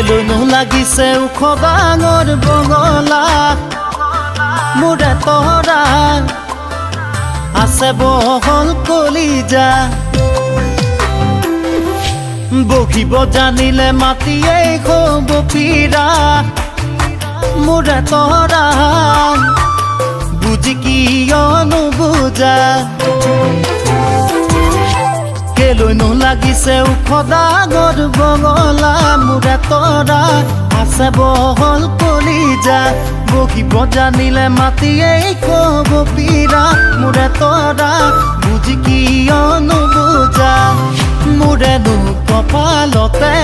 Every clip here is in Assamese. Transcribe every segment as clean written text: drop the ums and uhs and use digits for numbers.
কেলৈনো লাগিছে ওখ ডাঙৰ বঙলা মোৰে তৰা আছে বহল কলিজা বহিব জানিলে মাটিয়ে খব পীৰা মোৰে তৰা বুজি কিয় নুবুজা কেলৈনো লাগিছে ওখ ডাঙৰ বঙলা মোৰে তৰা আছে বহল কলিজা বহিব জানিলে মাটিয়ে খব পীৰা মোৰে তৰা বুজি কিয় নুবুজা মোৰেনো কপালতে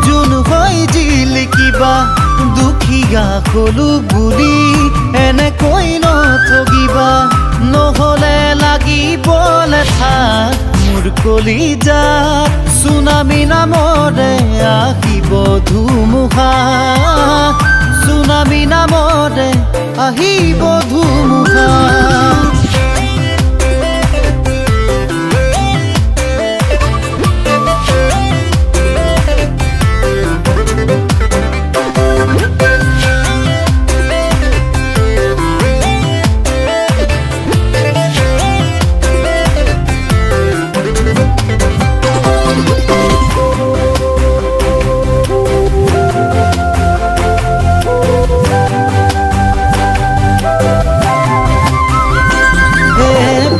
জোন হৈ জিলিকিবা দুখীয়া হলো বুলি এনেকৈ নঠগিবা নহলে লাগিবলে থাক মোৰ কলিজাত সুনামি নামৰে আহিব ধুমুহা সুনামি নামৰে আহিব ধুমুহা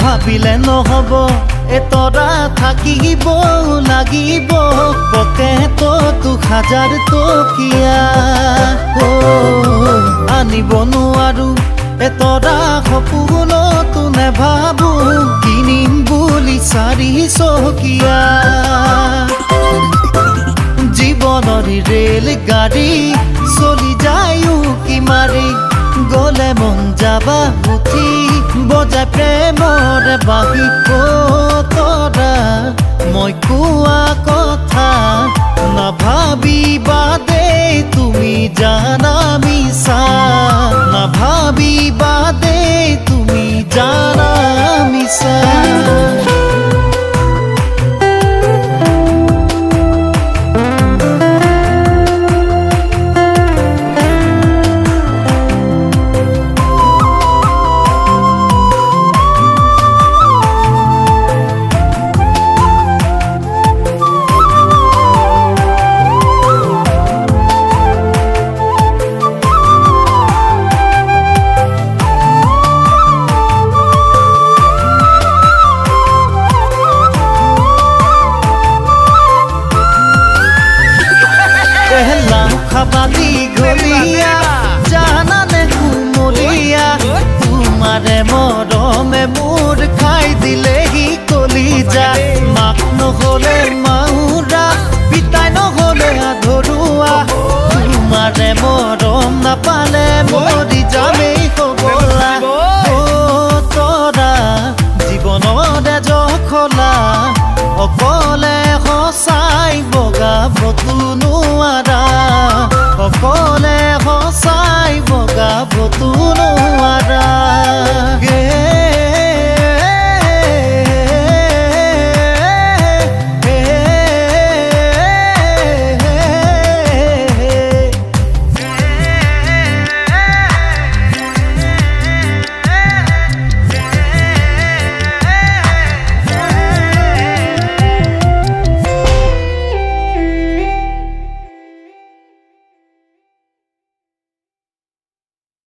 ভাবিলে নহব এতৰা থাকিব লাগিব পকেটতো 1000 টকীয়া আনিব নোৱাৰো এতৰা সপোনতো নেভাবো কিনিম বুলি 4 চকীয়া জীৱনৰ ৰেল গাড়ী চলি যায়ো কি মাৰি গলে মন যাবা উঠি বজাই প্ৰেমৰে বাহি তৰা মই কোৱা কথা নাভাবিবা দেই তুমি জানা মিছা নাভাবিবা দেই তুমি জানা মিছা খাবাদি গলিয়া জানানে কুমলিয়া তোমাৰে মৰমে মোৰ খাই দিলেহি কলিজা মাক নহলে মাউৰা পিতাই নহলে আধৰুৱা তোমাৰে মৰম নাপালে মৰি যামেই কবলা তৰা জীৱনৰে জখলা অকলে সঁচাই বগাবতো নোৱাৰা অকলে সঁচাই বগাব